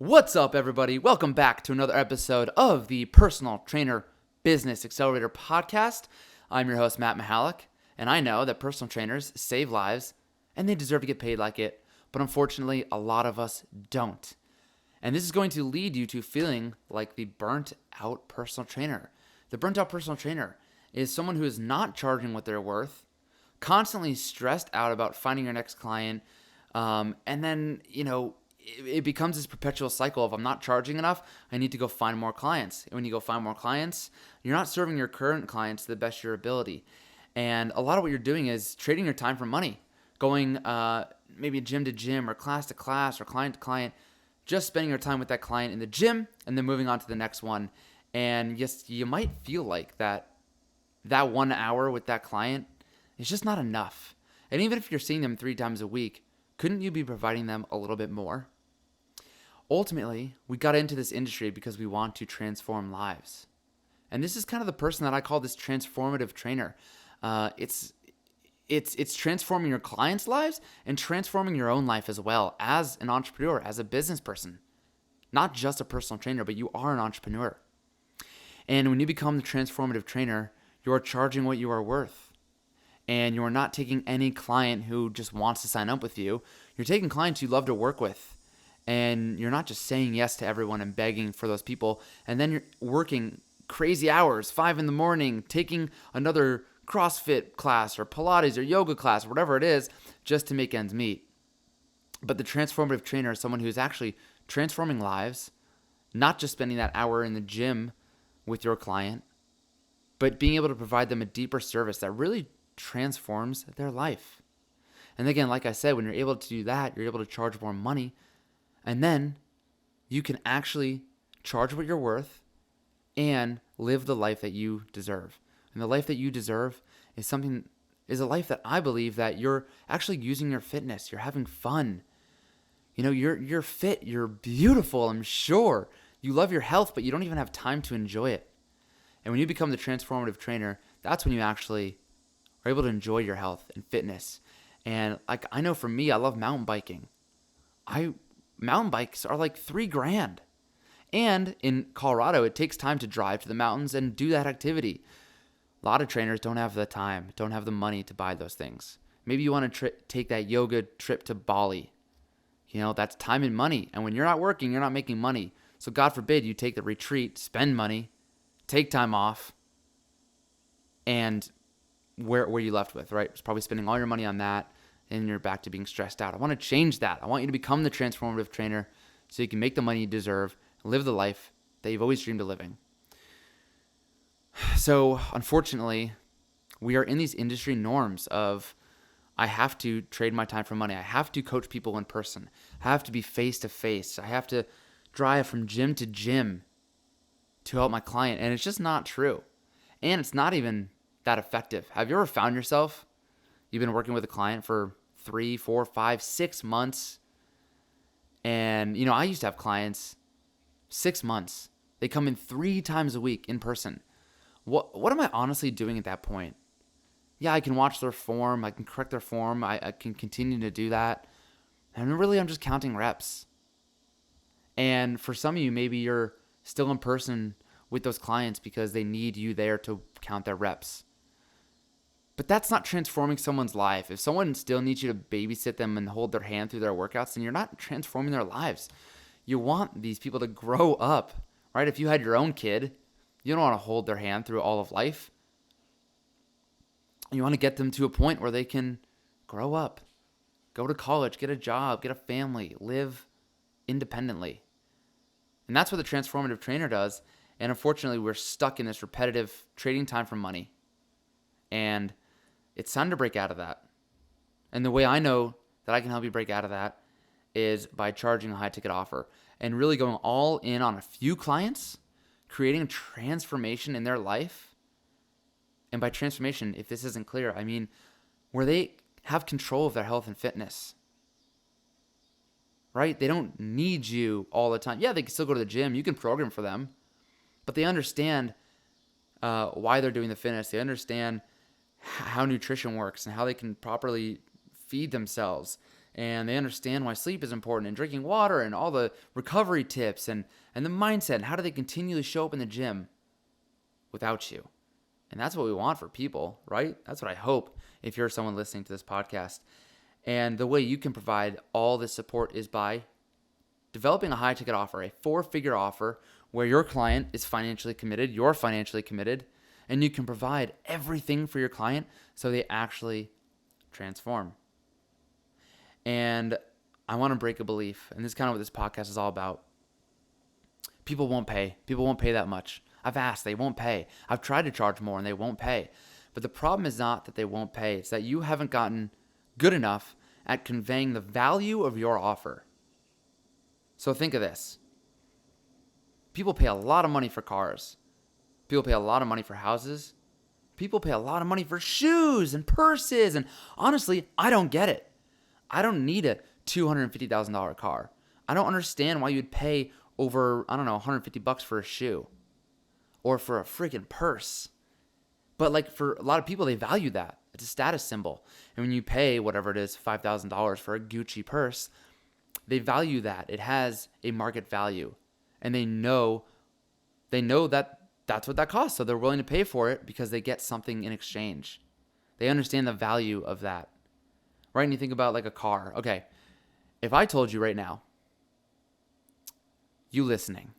What's up, everybody? Welcome back to another episode of the Personal Trainer Business Accelerator Podcast. I'm your host, Matt Mihalik, and I know that personal trainers save lives and they deserve to get paid like it, but unfortunately, a lot of us don't. And this is going to lead you to feeling like the burnt out personal trainer. The burnt out personal trainer is someone who is not charging what they're worth, constantly stressed out about finding your next client, and then, it becomes this perpetual cycle of I'm not charging enough, I need to go find more clients. And when you go find more clients, you're not serving your current clients to the best of your ability. And a lot of what you're doing is trading your time for money, going maybe gym to gym or class to class or client to client, just spending your time with that client in the gym and then moving on to the next one. And yes, you might feel like that 1 hour with that client is just not enough. And even if you're seeing them 3 times a week, couldn't you be providing them a little bit more? Ultimately, we got into this industry because we want to transform lives. And this is kind of the person that I call this transformative trainer. It's transforming your clients' lives and transforming your own life as well as an entrepreneur, as a business person. Not just a personal trainer, but you are an entrepreneur. And when you become the transformative trainer, you are charging what you are worth. And you are not taking any client who just wants to sign up with you. You're taking clients you love to work with. And you're not just saying yes to everyone and begging for those people. And then you're working crazy hours, 5 a.m, taking another CrossFit class or Pilates or yoga class, or whatever it is, just to make ends meet. But the transformative trainer is someone who's actually transforming lives, not just spending that hour in the gym with your client, but being able to provide them a deeper service that really transforms their life. And again, like I said, when you're able to do that, you're able to charge more money. And then you can actually charge what you're worth and live the life that you deserve. And the life that you deserve is a life that I believe that you're actually using your fitness. You're having fun. You're fit. You're beautiful, I'm sure. You love your health, but you don't even have time to enjoy it. And when you become the transformative trainer, that's when you actually are able to enjoy your health and fitness. And I know for me, I love mountain biking. Mountain bikes are like $3,000. And in Colorado, it takes time to drive to the mountains and do that activity. A lot of trainers don't have the time, don't have the money to buy those things. Maybe you want to take that yoga trip to Bali. That's time and money. And when you're not working, you're not making money. So God forbid you take the retreat, spend money, take time off, and where are you left with, right? It's probably spending all your money on that, and you're back to being stressed out. I want to change that. I want you to become the transformative trainer so you can make the money you deserve and live the life that you've always dreamed of living. So, unfortunately, we are in these industry norms of I have to trade my time for money. I have to coach people in person. I have to be face-to-face. I have to drive from gym to gym to help my client. And it's just not true. And it's not even that effective. Have you ever found yourself, you've been working with a client for 3, 4, 5, 6 months. And, I used to have clients 6 months. They come in 3 times a week in person. What am I honestly doing at that point? Yeah, I can watch their form. I can correct their form. I can continue to do that. And really, I'm just counting reps. And for some of you, maybe you're still in person with those clients because they need you there to count their reps. But that's not transforming someone's life. If someone still needs you to babysit them and hold their hand through their workouts, then you're not transforming their lives. You want these people to grow up, right? If you had your own kid, you don't want to hold their hand through all of life. You want to get them to a point where they can grow up, go to college, get a job, get a family, live independently. And that's what the transformative trainer does. And unfortunately, we're stuck in this repetitive trading time for money. And it's time to break out of that. And the way I know that I can help you break out of that is by charging a high ticket offer and really going all in on a few clients, creating a transformation in their life. And by transformation, if this isn't clear, I mean where they have control of their health and fitness. Right? They don't need you all the time. Yeah, they can still go to the gym. You can program for them. But they understand why they're doing the fitness. They understand how nutrition works and how they can properly feed themselves and they understand why sleep is important and drinking water and all the recovery tips and the mindset and how do they continually show up in the gym without you. And that's what we want for people, right? That's what I hope if you're someone listening to this podcast. And the way you can provide all this support is by developing a high ticket offer, a 4-figure offer where your client is financially committed, you're financially committed, and you can provide everything for your client so they actually transform. And I want to break a belief, and this is kind of what this podcast is all about. People won't pay. People won't pay that much. I've asked, they won't pay. I've tried to charge more and they won't pay. But the problem is not that they won't pay. It's that you haven't gotten good enough at conveying the value of your offer. So think of this. People pay a lot of money for cars. People pay a lot of money for houses. People pay a lot of money for shoes and purses. And honestly, I don't get it. I don't need a $250,000 car. I don't understand why you'd pay over, $150 for a shoe or for a freaking purse. But like for a lot of people, they value that. It's a status symbol. And when you pay whatever it is, $5,000 for a Gucci purse, they value that. It has a market value. And they know that that's what that costs. So they're willing to pay for it because they get something in exchange. They understand the value of that. Right? And you think about like a car. Okay, if I told you right now, you listening,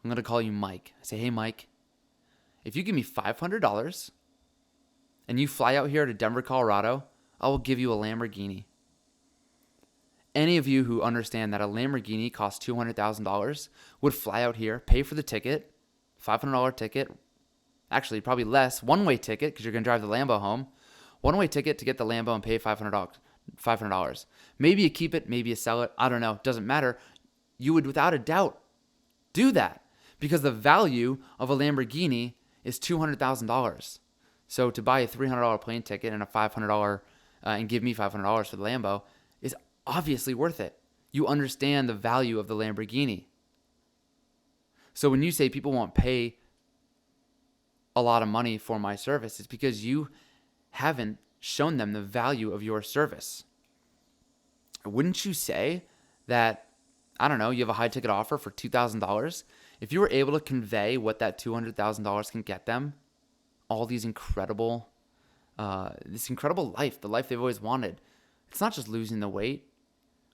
I'm going to call you Mike. I say, hey, Mike, if you give me $500 and you fly out here to Denver, Colorado, I will give you a Lamborghini. Any of you who understand that a Lamborghini costs $200,000 would fly out here, pay for the ticket, $500 ticket, actually probably less, one-way ticket because you're going to drive the Lambo home, one-way ticket to get the Lambo and pay $500. Maybe you keep it, maybe you sell it, I don't know, doesn't matter. You would without a doubt do that because the value of a Lamborghini is $200,000. So to buy a $300 plane ticket and a $500 and give me $500 for the Lambo is obviously worth it. You understand the value of the Lamborghini. So when you say people won't pay a lot of money for my service, it's because you haven't shown them the value of your service. Wouldn't you say that, I don't know, you have a high ticket offer for $2,000? If you were able to convey what that $200,000 can get them, all these this incredible life, the life they've always wanted. It's not just losing the weight.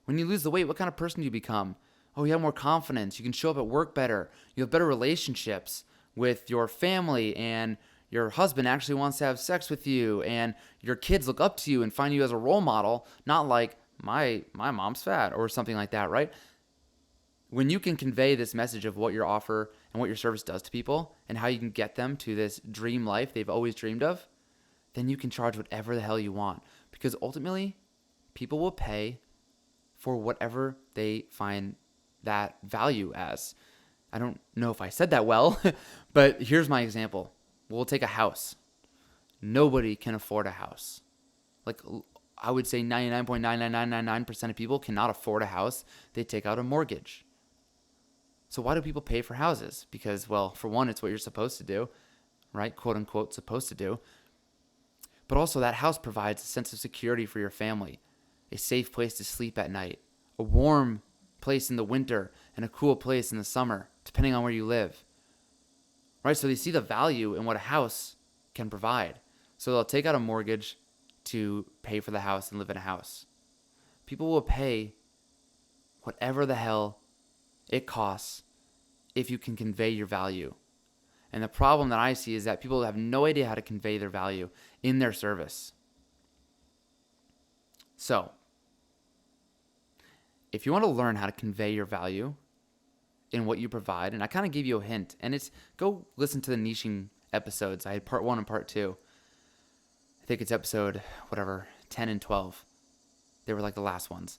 When you lose the weight, what kind of person do you become? Oh, you have more confidence. You can show up at work better. You have better relationships with your family, and your husband actually wants to have sex with you, and your kids look up to you and find you as a role model, not like my mom's fat or something like that, right? When you can convey this message of what your offer and what your service does to people and how you can get them to this dream life they've always dreamed of, then you can charge whatever the hell you want. Because ultimately, people will pay for whatever they find that value as. I don't know if I said that well, but here's my example. We'll take a house. Nobody can afford a house. Like, I would say 99.99999% of people cannot afford a house. They take out a mortgage. So why do people pay for houses? Because, well, for one, it's what you're supposed to do, right? Quote unquote, supposed to do. But also that house provides a sense of security for your family, a safe place to sleep at night, a warm place in the winter, and a cool place in the summer, depending on where you live. Right? So they see the value in what a house can provide. So they'll take out a mortgage to pay for the house and live in a house. People will pay whatever the hell it costs if you can convey your value. And the problem that I see is that people have no idea how to convey their value in their service. So, if you want to learn how to convey your value in what you provide, and I kind of gave you a hint, and it's go listen to the niching episodes. I had part 1 and part 2. I think it's episode, 10 and 12. They were like the last ones.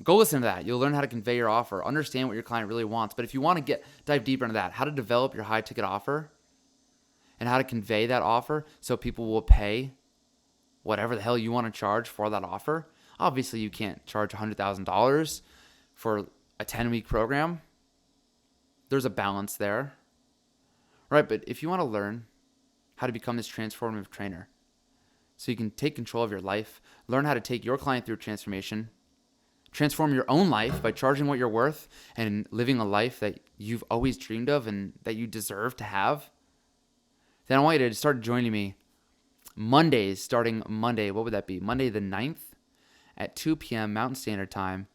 Go listen to that. You'll learn how to convey your offer, understand what your client really wants. But if you want to dive deeper into that, how to develop your high ticket offer and how to convey that offer so people will pay whatever the hell you want to charge for that offer. Obviously, you can't charge $100,000 for a 10-week program. There's a balance there, right? But if you want to learn how to become this transformative trainer, so you can take control of your life, learn how to take your client through transformation, transform your own life by charging what you're worth and living a life that you've always dreamed of and that you deserve to have, then I want you to start joining me Mondays, starting Monday. What would that be? Monday the 9th at 2 p.m. Mountain Standard Time.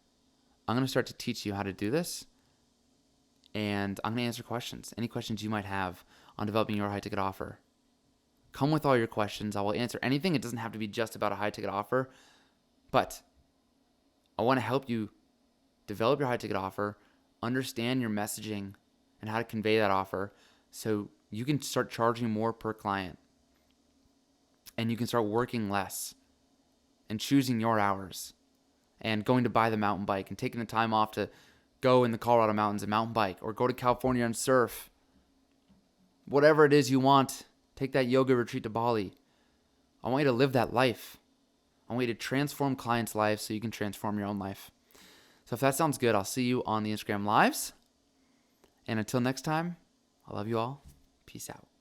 I'm going to start to teach you how to do this, and I'm going to answer questions, any questions you might have on developing your high-ticket offer. Come with all your questions. I will answer anything. It doesn't have to be just about a high-ticket offer, but I want to help you develop your high-ticket offer, understand your messaging and how to convey that offer so you can start charging more per client, and you can start working less and choosing your hours and going to buy the mountain bike and taking the time off to go in the Colorado mountains and mountain bike, or go to California and surf. Whatever it is you want, take that yoga retreat to Bali. I want you to live that life. I want you to transform clients' lives so you can transform your own life. So if that sounds good, I'll see you on the Instagram Lives. And until next time, I love you all. Peace out.